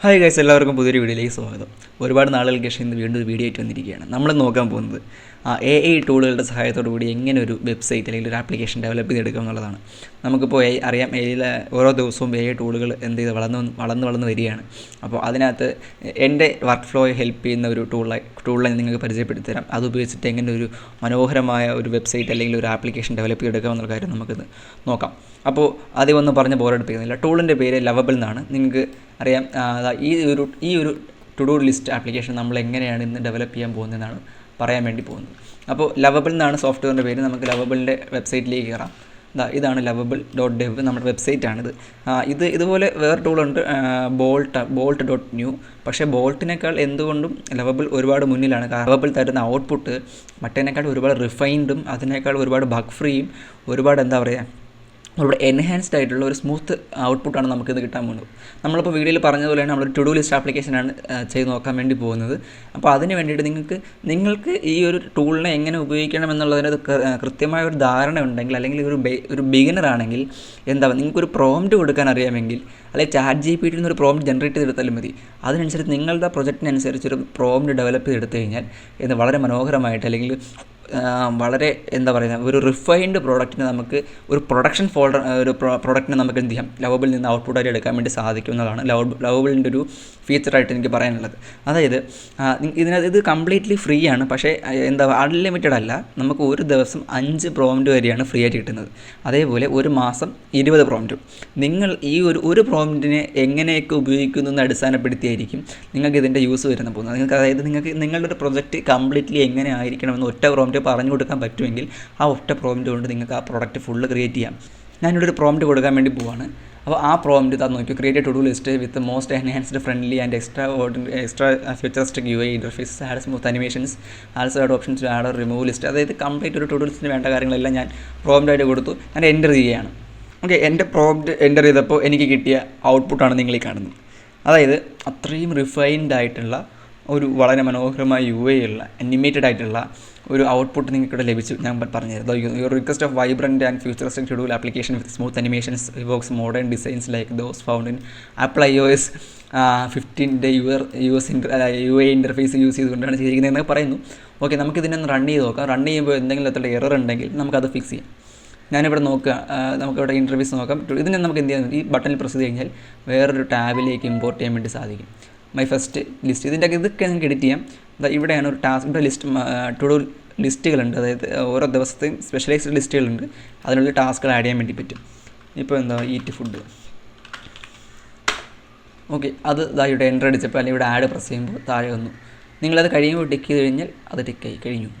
Hi guys, എല്ലാവർക്കും പുതിയൊരു വീഡിയോയിലേക്ക് സ്വാഗതം. ഒരുപാട് നാളുകൾക്ക് ശേഷം ഇന്ന് വീണ്ടും ഒരു വീഡിയോ ആയിട്ട് വന്നിരിക്കുകയാണ്. നമ്മൾ നോക്കാൻ പോകുന്നത് AI ടൂളുകളുടെ സഹായത്തോടു കൂടി എങ്ങനെ ഒരു വെബ്സൈറ്റ് അല്ലെങ്കിൽ ഒരു ആപ്ലിക്കേഷൻ ഡെവലപ്പ് ചെയ്തെടുക്കുക എന്നുള്ളതാണ്. നമുക്കിപ്പോൾ അറിയാം, AIയിലെ ഓരോ ദിവസവും AI ടൂളുകൾ എന്ത് ചെയ്ത് വളർന്ന് വരികയാണ്. അപ്പോൾ അതിനകത്ത് എൻ്റെ വർക്ക് ഫ്ലോയെ ഹെൽപ്പ് ചെയ്യുന്ന ഒരു ടൂളിനെ നിങ്ങൾക്ക് പരിചയപ്പെടുത്തി തരാം. അത് ഉപയോഗിച്ചിട്ട് എങ്ങനെ ഒരു മനോഹരമായ ഒരു വെബ്സൈറ്റ് അല്ലെങ്കിൽ ഒരു ആപ്ലിക്കേഷൻ ഡെവലപ്പ് ചെയ്തെടുക്കുക എന്നുള്ള കാര്യം നമുക്കിത് നോക്കാം. അപ്പോൾ ആദ്യം ഒന്നും പറഞ്ഞ് ബോറടിപ്പിക്കുന്നില്ല. ടൂളിൻ്റെ പേര് ലവബിൾ എന്നാണ്. നിങ്ങൾക്ക് അറിയാം, ഈ ഒരു ടു ഡു ലിസ്റ്റ് ആപ്ലിക്കേഷൻ നമ്മൾ എങ്ങനെയാണ് ഇന്ന് ഡെവലപ്പ് ചെയ്യാൻ പോകുന്നതെന്നാണ് പറയാൻ വേണ്ടി പോകുന്നത്. അപ്പോൾ ലവബിൾ എന്നാണ് സോഫ്റ്റ്വെയറിൻ്റെ പേര്. നമുക്ക് ലവബിളിൻ്റെ വെബ്സൈറ്റിലേക്ക് കയറാം. ഇതാണ് lovable.dev, നമ്മുടെ വെബ്സൈറ്റാണിത്. ഇതുപോലെ വേറെ ടൂളുണ്ട്, bolt.new. പക്ഷേ ബോൾട്ടിനേക്കാൾ എന്തുകൊണ്ടും ലവബിൾ ഒരുപാട് മുന്നിലാണ്. ലവബിൾ തരുന്ന ഔട്ട്പുട്ട് മറ്റേനേക്കാൾ ഒരുപാട് റിഫൈൻഡും അതിനേക്കാൾ ഒരുപാട് ബഗ് ഫ്രീയും ഒരുപാട് ഒരുപാട് എൻഹാൻസ്ഡ് ആയിട്ടുള്ള ഒരു സ്മൂത്ത് ഔട്ട്പുട്ടാണ് നമുക്കിത് കിട്ടാൻ പോകുന്നത്. നമ്മളിപ്പോൾ വീഡിയോയിൽ പറഞ്ഞതുപോലെയാണ് നമ്മളൊരു ടു ഡു ലിസ്റ്റ് ആപ്ലിക്കേഷനാണ് ചെയ്ത് നോക്കാൻ വേണ്ടി പോകുന്നത്. അപ്പോൾ അതിന് വേണ്ടിയിട്ട് നിങ്ങൾക്ക് ഈ ഒരു ടൂളിനെ എങ്ങനെ ഉപയോഗിക്കണം എന്നുള്ളതിന് കൃത്യമായ ഒരു ധാരണ ഉണ്ടെങ്കിൽ, അല്ലെങ്കിൽ ഒരു ബിഗിനർ ആണെങ്കിൽ, നിങ്ങൾക്കൊരു പ്രോംപ്റ്റ് കൊടുക്കാൻ അറിയാമെങ്കിൽ, അല്ലെങ്കിൽ ChatGPT ഒരു പ്രോംപ്റ്റ് ജനറേറ്റ് ചെയ്തെടുത്താലും മതി. അതിനനുസരിച്ച് നിങ്ങളുടെ പ്രൊജക്റ്റിനനുസരിച്ച് ഒരു പ്രോംപ്റ്റ് ഡെവലപ്പ് ചെയ്തെടുത്തു കഴിഞ്ഞാൽ വളരെ മനോഹരമായിട്ട്, അല്ലെങ്കിൽ വളരെ ഒരു റിഫൈൻഡ് പ്രോഡക്റ്റിന് നമുക്ക് ഒരു പ്രൊഡക്ഷൻ പ്രോഡക്റ്റിനെ നമുക്ക് എന്ത് ചെയ്യാം, ലവബിളിൽ നിന്ന് ഔട്ട്പുട്ടായിട്ട് എടുക്കാൻ വേണ്ടി സാധിക്കുന്നതാണ് ലവബിളിൻ്റെ ഒരു ഫീച്ചറായിട്ട് എനിക്ക് പറയാനുള്ളത്. അതായത് ഇത് കംപ്ലീറ്റ്ലി ഫ്രീ ആണ്. പക്ഷേ അൺലിമിറ്റഡ് അല്ല. നമുക്ക് ഒരു ദിവസം 5 പ്രോംപ്റ്റ് വരെയാണ് ഫ്രീ ആയിട്ട് കിട്ടുന്നത്. അതേപോലെ ഒരു മാസം 20 പ്രോംപ്റ്റും. നിങ്ങൾ ഈ ഒരു പ്രോംപ്റ്റിനെ എങ്ങനെയൊക്കെ ഉപയോഗിക്കുന്നു എന്ന് അടിസ്ഥാനപ്പെടുത്തിയായിരിക്കും നിങ്ങൾക്ക് ഇതിൻ്റെ യൂസ് വരുന്ന പോകുന്നത്. നിങ്ങൾക്ക് നിങ്ങളുടെ ഒരു പ്രൊജക്റ്റ് കംപ്ലീറ്റ്ലി എങ്ങനെ ആയിരിക്കണമെന്ന് ഒറ്റ പ്രോംപ്റ്റ് പറഞ്ഞു കൊടുക്കാൻ പറ്റുമെങ്കിൽ ആ ഒറ്റ പ്രോംപ്റ്റ് കൊണ്ട് നിങ്ങൾക്ക് ആ പ്രോഡക്റ്റ് ഫുള്ള് ക്രിയേറ്റ് ചെയ്യാം. ഞാനിവിടെ ഒരു പ്രോംപ്റ്റ് കൊടുക്കാൻ വേണ്ടി പോവാണ്. അപ്പോൾ ആ പ്രോംപ്റ്റ് നോക്കി, create to do list with most enhanced friendly and extra futuristic UI interface, add smooth animations, also add options to add or remove list. അതായത് കംപ്ലീറ്റ് ഒരു ടു ഡു ലിസ്റ്റിന് വേണ്ട കാര്യങ്ങളെല്ലാം ഞാൻ പ്രോംപ്റ്റായിട്ട് കൊടുത്തു. ഞാൻ എൻ്റർ ചെയ്യുകയാണ്. ഓക്കെ, എൻ്റെ പ്രോംപ്റ്റ് എൻ്റർ ചെയ്തപ്പോൾ എനിക്ക് കിട്ടിയ ഔട്ട്പുട്ടാണ് നിങ്ങൾ ഈ കാണുന്നത്. അതായത് അത്രയും റിഫൈൻഡ് ആയിട്ടുള്ള ഒരു വളരെ മനോഹരമായ UI ഉള്ള അനിമേറ്റഡ് ആയിട്ടുള്ള ഒരു ഔട്ട്പുട്ട് നിങ്ങൾക്കിവിടെ ലഭിച്ചു. ഞാൻ പറഞ്ഞിരുന്നു, your request of vibrant and futuristic schedule application with smooth animations evokes modern designs like those found in apple iOS 15 UI interface use ചെയ്തുകൊണ്ടാണ് ചെയ്തിരിക്കുന്നതെന്ന് പറയുന്നു. ഓക്കെ, നമുക്കിതിനൊന്ന് റൺ ചെയ്ത് നോക്കാം. റൺ ചെയ്യുമ്പോൾ എന്തെങ്കിലും തരത്തിലുള്ള എറർ ഉണ്ടെങ്കിൽ നമുക്കത് ഫിക്സ് ചെയ്യാം. ഞാനിവിടെ നോക്കുക, നമുക്കിവിടെ ഇൻ്റർഫേസ് നോക്കാം. ഇതിനെ നമുക്ക് എന്ത് ചെയ്യാം, ഈ ബട്ടണിൽ പ്രസ് ചെയ്ത് കഴിഞ്ഞാൽ വേറൊരു ടാബിലേക്ക് ഇമ്പോർട്ട് ചെയ്യാൻ വേണ്ടി സാധിക്കും. മൈ ഫസ്റ്റ് ലിസ്റ്റ്, ഇതൊക്കെ നിങ്ങൾക്ക് എഡിറ്റ് ചെയ്യാം. ഇവിടെയാണ് ഒരു ടാസ്ക്, ഇവിടെ ടു ഡു ലിസ്റ്റുകളുണ്ട്. അതായത് ഓരോ ദിവസത്തെയും സ്പെഷ്യലൈസ്ഡ് ലിസ്റ്റുകളുണ്ട്. അതിനുള്ള ടാസ്കുകൾ ആഡ് ചെയ്യാൻ വേണ്ടി പറ്റും. ഇപ്പോൾ ഈറ്റ് ഫുഡ്. ഓക്കെ, അത് ഇവിടെ എൻ്റർ അടിച്ചപ്പോൾ അല്ലെങ്കിൽ ഇവിടെ ആഡ് പ്രസ് ചെയ്യുമ്പോൾ താഴെ വന്നു. നിങ്ങളത് കഴിയുമ്പോൾ ടിക്ക് ചെയ്ത് കഴിഞ്ഞാൽ അത് ടിക്കായി കഴിഞ്ഞു.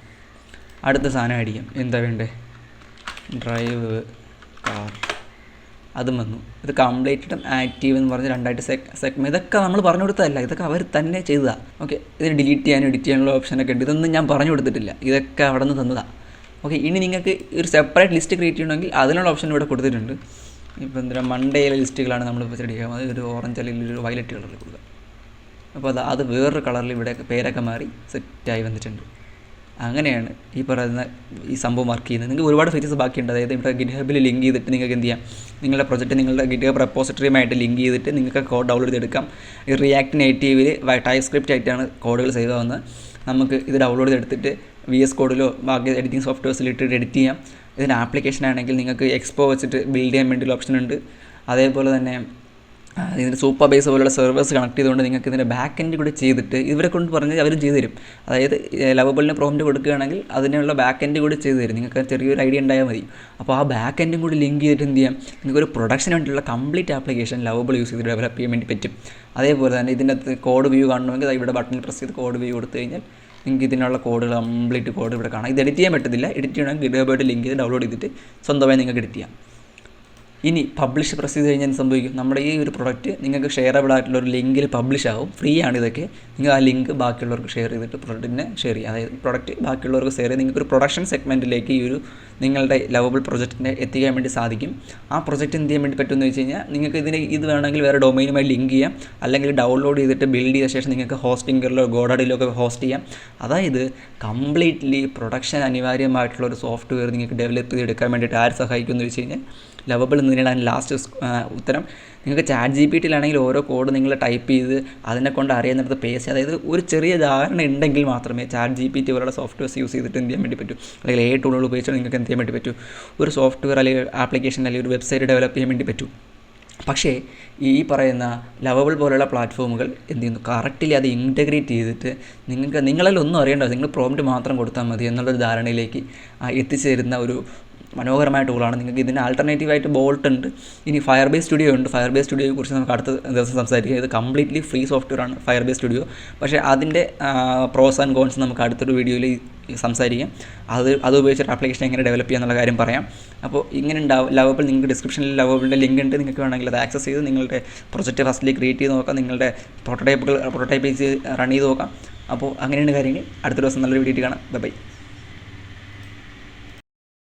അടുത്ത സാധനം ആഡ് ചെയ്യാം. വേണ്ടേ, ഡ്രൈവ് കാർ, അതും വന്നു. ഇത് കംപ്ലീറ്റഡ് ആക്റ്റീവ് എന്ന് പറഞ്ഞ് 2 സെഗ്മെൻറ്റ്. ഇതൊക്കെ നമ്മൾ പറഞ്ഞു കൊടുത്തതല്ല, ഇതൊക്കെ അവർ തന്നെ ചെയ്തതാണ്. ഓക്കെ, ഇതിന് ഡിലീറ്റ് ചെയ്യാനും എഡിറ്റ് ചെയ്യാനുള്ള ഓപ്ഷനൊക്കെ ഉണ്ട്. ഇതൊന്നും ഞാൻ പറഞ്ഞു കൊടുത്തിട്ടില്ല, ഇതൊക്കെ അവിടെ നിന്ന് തന്നതാണ്. ഓക്കെ, ഇനി നിങ്ങൾക്ക് ഒരു സെപ്പറേറ്റ് ലിസ്റ്റ് ക്രിയേറ്റ് ചെയ്യണമെങ്കിൽ അതിനുള്ള ഓപ്ഷൻ ഇവിടെ കൊടുത്തിട്ടുണ്ട്. ഇപ്പോൾ മൺഡേയിലെ ലിസ്റ്റുകളാണ് നമ്മളിപ്പോൾ സെടിക്കുക. അത് ഒരു ഓറഞ്ച് അല്ലെങ്കിൽ ഒരു വയലറ്റ് കളറിൽ കൊടുക്കുക. അപ്പോൾ അത് വേറൊരു കളറിൽ ഇവിടെ പേരൊക്കെ മാറി സെറ്റായി വന്നിട്ടുണ്ട്. അങ്ങനെയാണ് ഈ സംഭവം വർക്ക് ചെയ്യുന്നത്. നിങ്ങൾക്ക് ഒരുപാട് ഫീച്ചേഴ്സ് ബാക്കിയുണ്ട്. അതായത് ഇവിടെ ഗിറ്റ്ഹബിൽ ലിങ്ക് ചെയ്തിട്ട് നിങ്ങൾക്ക് എന്ത് ചെയ്യാം, നിങ്ങളുടെ പ്രൊജക്റ്റ് നിങ്ങളുടെ ഗിറ്റ്ഹബ് റെപ്പോസിറ്ററിയുമായിട്ട് ലിങ്ക് ചെയ്തിട്ട് നിങ്ങൾക്ക് കോഡ് ഡൗൺലോഡ് ചെയ്തെടുക്കാം. ഈ റിയാക്ട് നേറ്റീവിൽ ടൈപ്പ് സ്ക്രിപ്റ്റ് ആയിട്ടാണ് കോഡുകൾ സേവ് ആവുന്നത്. നമുക്ക് ഇത് ഡൗൺലോഡ് ചെയ്തെടുത്തിട്ട് VS കോഡിലോ ബാക്കി എഡിറ്റിംഗ് സോഫ്റ്റ്വെയർസിൽ ഇട്ടിട്ട് എഡിറ്റ് ചെയ്യാം. ഇതിന് ആപ്ലിക്കേഷൻ ആണെങ്കിൽ നിങ്ങൾക്ക് എക്സ്പോ വെച്ചിട്ട് ബിൽഡ് ചെയ്യാൻ വേണ്ടിയുള്ള ഓപ്ഷൻ ഉണ്ട്. അതേപോലെ തന്നെ ഇതിൻ്റെ സൂപ്പർ ബേസ് പോലുള്ള സെർവേഴ്സ് കണക്ട് ചെയ്തുകൊണ്ട് നിങ്ങൾക്ക് ഇതിൻ്റെ ബാക്ക് എൻഡ് കൂടി ചെയ്തിട്ട് ഇവരെ കൊണ്ട് പറഞ്ഞാൽ അവരും ചെയ്തു തരും. അതായത് ലവബിളിന് പ്രോംപ്റ്റ് കൊടുക്കുകയാണെങ്കിൽ അതിനുള്ള ബാക്ക് എൻഡ് കൂടി ചെയ്തു തരും. നിങ്ങൾക്ക് ചെറിയൊരു ഐഡിയ ഉണ്ടായാൽ മതി. അപ്പോൾ ആ ബാക്ക് എൻഡും കൂടി ലിങ്ക് ചെയ്തിട്ട് എന്ത് ചെയ്യാം, നിങ്ങൾക്ക് ഒരു പ്രൊഡക്ഷന് വേണ്ടിയുള്ള കംപ്ലീറ്റ് ആപ്ലിക്കേഷൻ ലവബിൾ യൂസ് ചെയ്ത് ഡെവലപ്പ് ചെയ്യാൻ വേണ്ടി പറ്റും. അതേപോലെ തന്നെ ഇതിൻ്റെ അകത്ത് കോഡ് വ്യൂ കാണണമെങ്കിൽ ഇവിടെ ബട്ടണിൽ പ്രസ് ചെയ്ത് കോഡ് വ്യൂ കൊടുത്തു കഴിഞ്ഞാൽ നിങ്ങൾക്ക് ഇതിനുള്ള കോഡുകൾ കംപ്ലീറ്റ് കോഡ് ഇവിടെ കാണാം. ഇത് എഡിറ്റ് ചെയ്യാൻ പറ്റത്തില്ല. എഡിറ്റ് ചെയ്യണമെങ്കിൽ ഗിറ്റ്ഹബായിട്ട് ലിങ്ക് ചെയ്ത് ഡൗൺലോഡ് ചെയ്തിട്ട് സ്വന്തമായി നിങ്ങൾക്ക് എഡിറ്റ് ചെയ്യാം. ഇനി പബ്ലിഷ് പ്രസ് ചെയ്ത് കഴിഞ്ഞാൽ സംഭവിക്കും, നമ്മുടെ ഈ ഒരു പ്രൊഡക്റ്റ് നിങ്ങൾക്ക് ഷെയറബിൾ ആയിട്ടുള്ള ഒരു ലിങ്കിൽ പബ്ലിഷ് ആവും. ഫ്രീ ആണ് ഇതൊക്കെ. നിങ്ങൾ ആ ലിങ്ക് ബാക്കിയുള്ളവർക്ക് ഷെയർ ചെയ്തിട്ട് പ്രൊഡക്റ്റിനെ ഷെയർ ചെയ്യുക. അതായത് പ്രൊഡക്റ്റ് ബാക്കിയുള്ളവർക്ക് ഷെയർ ചെയ്ത് നിങ്ങൾക്കൊരു പ്രൊഡക്ഷൻ സെഗ്മെൻറ്റിലേക്ക് ഈ ഒരു നിങ്ങളുടെ ലവബിൾ പ്രൊജക്റ്റിനെ എത്തിക്കാൻ വേണ്ടി സാധിക്കും. ആ പ്രൊജക്റ്റ് എന്ത് ചെയ്യാൻ വേണ്ടി പറ്റുമെന്ന് വെച്ച് കഴിഞ്ഞാൽ നിങ്ങൾക്ക് ഇത് വേണമെങ്കിൽ വേറെ ഡൊമൈനുമായി ലിങ്ക് ചെയ്യാം, അല്ലെങ്കിൽ ഡൗൺലോഡ് ചെയ്തിട്ട് ബിൽഡ് ചെയ്ത ശേഷം നിങ്ങൾക്ക് ഹോസ്റ്റിംഗറിലോ ഗോഡാഡിലോ ഒക്കെ ഹോസ്റ്റ് ചെയ്യാം. അതായത് കംപ്ലീറ്റ്ലി പ്രൊഡക്ഷൻ അനിവാര്യമായിട്ടുള്ള ഒരു സോഫ്റ്റ്വെയർ നിങ്ങൾക്ക് ഡെവലപ്പ് ചെയ്തെടുക്കാൻ വേണ്ടിയിട്ട് ആര് സഹായിക്കുമെന്ന് വെച്ച് കഴിഞ്ഞാൽ ലവബിൾ എന്നതിനാണ് ലാസ്റ്റ് ഉത്തരം. നിങ്ങൾക്ക് ചാറ്റ് GPT-യിലാണെങ്കിൽ ഓരോ കോഡ് നിങ്ങൾ ടൈപ്പ് ചെയ്ത് അതിനെ കൊണ്ട് അറിയുന്നിടത്ത് പേസ്റ്റ്, അതായത് ഒരു ചെറിയ ധാരണ ഉണ്ടെങ്കിൽ മാത്രമേ ചാറ്റ് GPT പോലുള്ള സോഫ്റ്റ്വെയർസ് യൂസ് ചെയ്തിട്ട് എന്ത് ചെയ്യാൻ വേണ്ടി പറ്റൂ, അല്ലെങ്കിൽ AI ടൂളുകൾ ഉപയോഗിച്ചാൽ നിങ്ങൾക്ക് എന്ത് ചെയ്യാൻ വേണ്ടി പറ്റൂ, ഒരു സോഫ്റ്റ്വെയർ അല്ലെങ്കിൽ ആപ്ലിക്കേഷൻ അല്ലെങ്കിൽ ഒരു വെബ്സൈറ്റ് ഡെവലപ്പ് ചെയ്യാൻ വേണ്ടി പറ്റൂ. പക്ഷേ ഈ പറയുന്ന ലവബിൾ പോലുള്ള പ്ലാറ്റ്ഫോമുകൾ എന്ത് ചെയ്യുന്നു, കറക്റ്റ്ലി അത് ഇൻറ്റഗ്രേറ്റ് ചെയ്തിട്ട് നിങ്ങളിൽ ഒന്നും അറിയേണ്ട, നിങ്ങൾ പ്രോംപ്റ്റ് മാത്രം കൊടുത്താൽ മതി എന്നുള്ളൊരു ധാരണയിലേക്ക് എത്തിച്ചേരുന്ന ഒരു മനോഹരമായ ടൂളാണ്. നിങ്ങൾക്ക് ഇതിന് ആൾട്ടർനേറ്റീവായിട്ട് ബോൾട്ട് ഉണ്ട്, ഇനി ഫയർബേസ് സ്റ്റുഡിയോ ഉണ്ട്. ഫയർബേസ് സ്റ്റുഡിയോയെ കുറിച്ച് നമുക്ക് അടുത്ത ദിവസം സംസാരിക്കാം. ഇത് കംപ്ലീറ്റ്ലി ഫ്രീ സോഫ്റ്റ്വെയർ ആണ് ഫയർബേസ് സ്റ്റുഡിയോ. പക്ഷേ അതിൻ്റെ പ്രോസ് ആൻഡ് കോൺസ് നമുക്ക് അടുത്തൊരു വീഡിയോയിൽ സംസാരിക്കാം. അത് ഉപയോഗിച്ചൊരു ആപ്ലിക്കേഷൻ എങ്ങനെ ഡെവലപ്പ് ചെയ്യുക എന്നുള്ള കാര്യം പറയാം. അപ്പോൾ ഇങ്ങനെ ലവബിൾ നിങ്ങൾക്ക് ഡിസ്ക്രിപ്ഷനിൽ ലവബിളിൻ്റെ ലിങ്ക് ഉണ്ട്, നിങ്ങൾക്ക് വേണമെങ്കിൽ അത് ആക്സസ് ചെയ്ത് നിങ്ങളുടെ പ്രൊജക്റ്റ് ഫസ്റ്റിൽ ക്രിയേറ്റ് ചെയ്ത് നോക്കാം, നിങ്ങളുടെ പ്രൊട്ടോടൈപ്പ് റൺ ചെയ്ത് നോക്കാം. അപ്പോൾ അങ്ങനെയാണ് കാര്യങ്ങൾ. അടുത്ത ദിവസം നല്ലൊരു വീഡിയോ കാണാം. ബൈ.